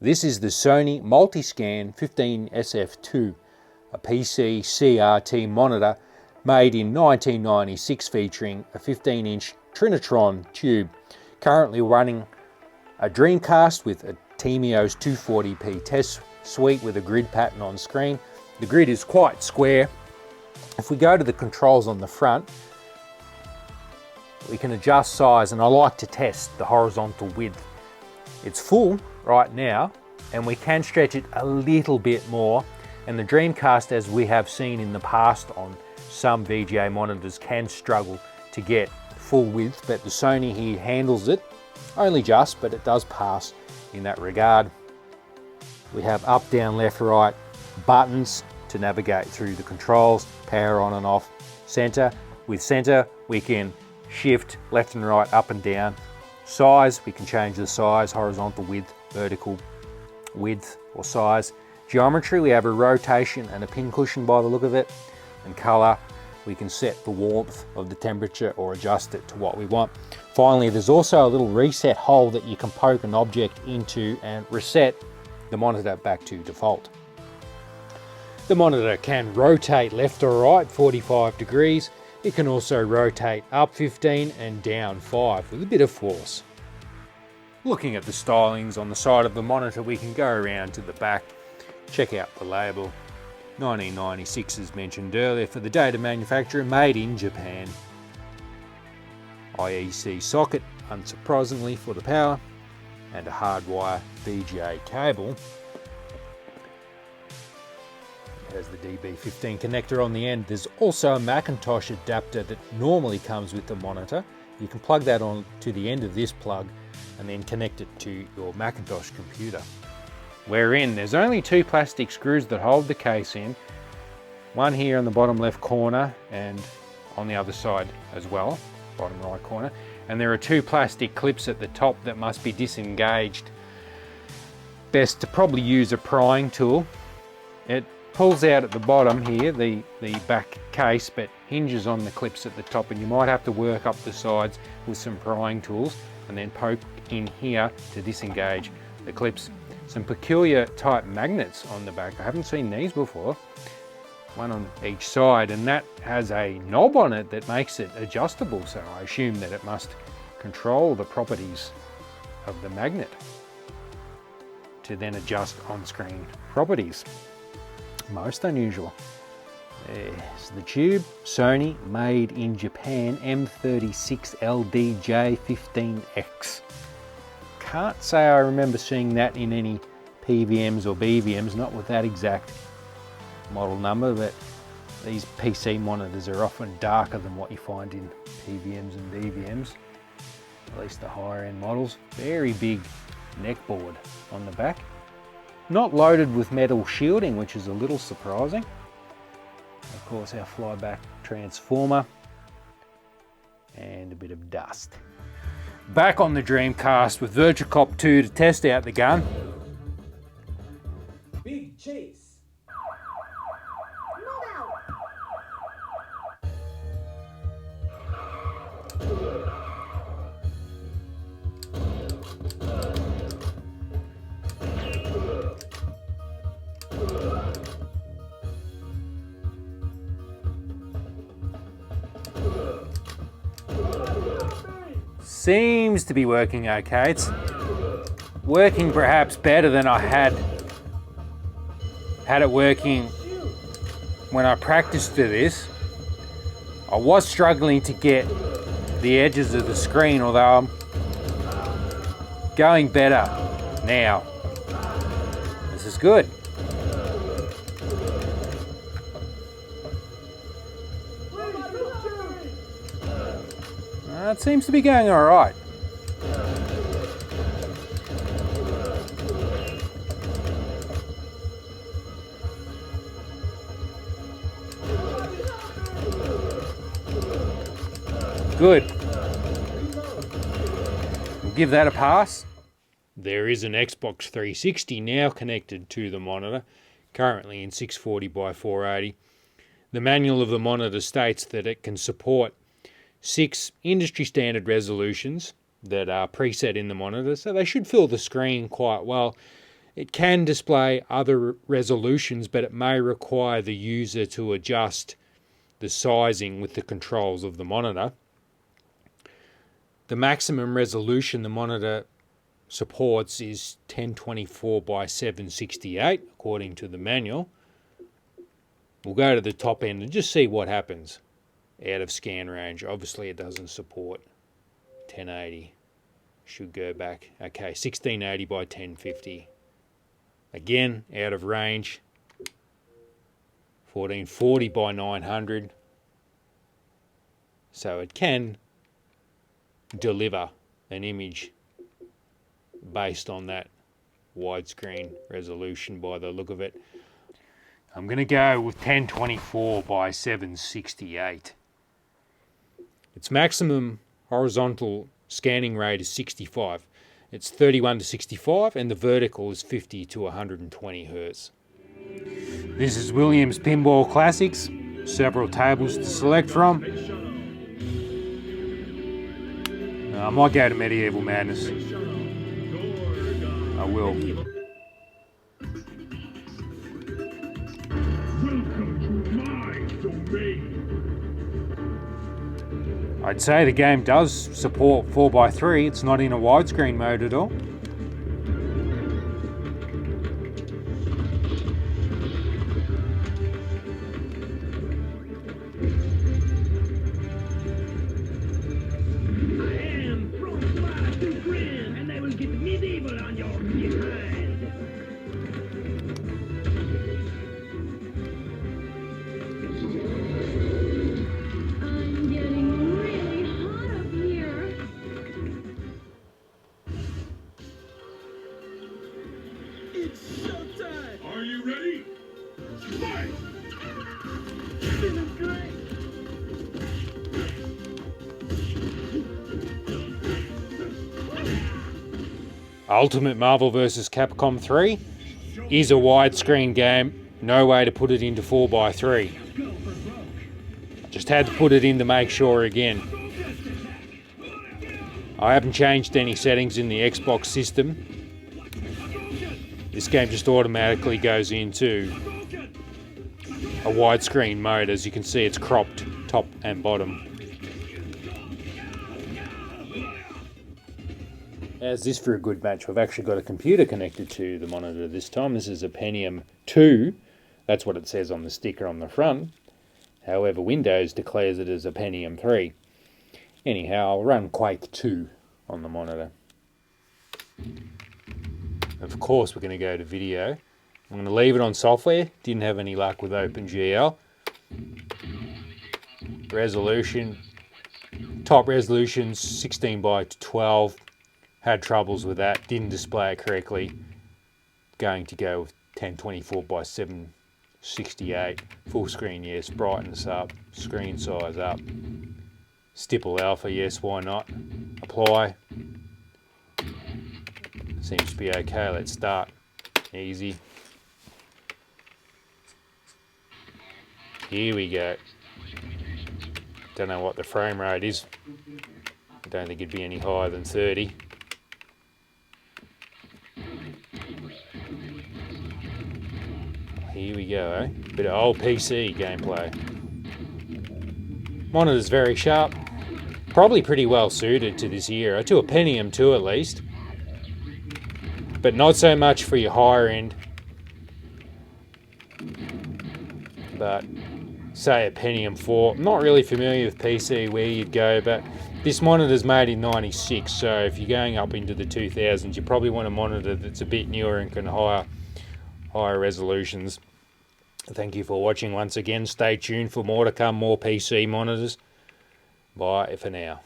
This is the Sony Multiscan 15SF2, a PC CRT monitor made in 1996 featuring a 15-inch Trinitron tube, currently running a Dreamcast with a Timio's 240p test suite with a grid pattern on screen. The grid is quite square. If we go to the controls on the front, we can adjust size, and I like to test the horizontal width. It's full right now, and we can stretch it a little bit more, and the Dreamcast, as we have seen in the past on some VGA monitors, can struggle to get full width, but the Sony here handles it, only just, but it does pass in that regard. We have up, down, left, right buttons to navigate through the controls, power on and off, center. With center, we can shift left and right, up and down. Size, we can change the size, horizontal width, vertical width or size. Geometry, we have a rotation and a pin cushion by the look of it. And color, we can set the warmth of the temperature or adjust it to what we want. Finally, there's also a little reset hole that you can poke an object into and reset the monitor back to default. The monitor can rotate left or right 45 degrees. It can also rotate up 15 and down 5 with a bit of force. Looking at the stylings on the side of the monitor, we can go around to the back, check out the label. 1996 as mentioned earlier for the date of manufacture, made in Japan. IEC socket, unsurprisingly, for the power, and a hardwire VGA cable. There's the DB15 connector on the end. There's also a Macintosh adapter that normally comes with the monitor. You can plug that on to the end of this plug and then connect it to your Macintosh computer. Wherein there's only two plastic screws that hold the case in, one here in the bottom left corner and on the other side as well, bottom right corner, and there are two plastic clips at the top that must be disengaged. Best to probably use a prying tool. It pulls out at the bottom here, the back case, but hinges on the clips at the top, and you might have to work up the sides with some prying tools and then poke in here to disengage the clips. Some peculiar type magnets on the back. I haven't seen these before. One on each side, and that has a knob on it that makes it adjustable, so I assume that it must control the properties of the magnet to then adjust on-screen properties. Most unusual. There's the tube, Sony, made in Japan, M36LDJ15X. Can't say I remember seeing that in any PVMs or BVMs, not with that exact model number, but these PC monitors are often darker than what you find in PVMs and DVMs, at least the higher end models. Very big neck board on the back. Not loaded with metal shielding, which is a little surprising. Of course, our flyback transformer and a bit of dust. Back on the Dreamcast with VIrtua Cop 2 to test out the gun. Big chase. Seems to be working okay. It's working perhaps better than I had it working when I practiced for this. I was struggling to get the edges of the screen, although I'm going better now. This is good. It seems to be going all right. Good. We'll give that a pass. There is an Xbox 360 now connected to the monitor, currently in 640 by 480. The manual of the monitor states that it can support 6 industry standard resolutions that are preset in the monitor, so they should fill the screen quite well. It can display other resolutions, but it may require the user to adjust the sizing with the controls of the monitor. The maximum resolution the monitor supports is 1024 by 768, according to the manual. We'll go to the top end and just see what happens out of scan range. Obviously it doesn't support 1080. Should go back. Okay, 1680 by 1050. Again, out of range. 1440 by 900. So it can deliver an image based on that widescreen resolution by the look of it. I'm going to go with 1024 by 768. Its maximum horizontal scanning rate is 65. It's 31 to 65 and the vertical is 50 to 120 Hz. This is Williams Pinball Classics. Several tables to select from. I might go to Medieval Madness. I will. I'd say the game does support 4x3. It's not in a widescreen mode at all. Are you ready? Fight! This is great! Ultimate Marvel vs. Capcom 3 is a widescreen game. No way to put it into 4x3. Just had to put it in to make sure again. I haven't changed any settings in the Xbox system. This game just automatically goes into a widescreen mode. As you can see, it's cropped top and bottom. How's this for a good match? We've actually got a computer connected to the monitor this time. This is a Pentium 2. That's what it says on the sticker on the front. However, Windows declares it as a Pentium 3. Anyhow, I'll run Quake 2 on the monitor. Of course, we're going to go to video. I'm going to leave it on software. Didn't have any luck with OpenGL. Resolution. Top resolution's 16 by 12. Had troubles with that. Didn't display it correctly. Going to go with 1024 by 768. Full screen, yes. Brightness up. Screen size up. Stipple alpha, yes. Why not? Apply. Seems to be okay. Let's start. Easy. Here we go. Don't know what the frame rate is. I don't think it'd be any higher than 30. Here we go, eh? Bit of old PC gameplay. Monitor's very sharp. Probably pretty well suited to this era, to a Pentium 2 at least. But not so much for your higher end. But say a Pentium 4. I'm not really familiar with PC where you'd go, but this monitor's made in 96, so if you're going up into the 2000s, you probably want a monitor that's a bit newer and can higher resolutions. Thank you for watching once again. Stay tuned for more to come, more PC monitors. Bye for now.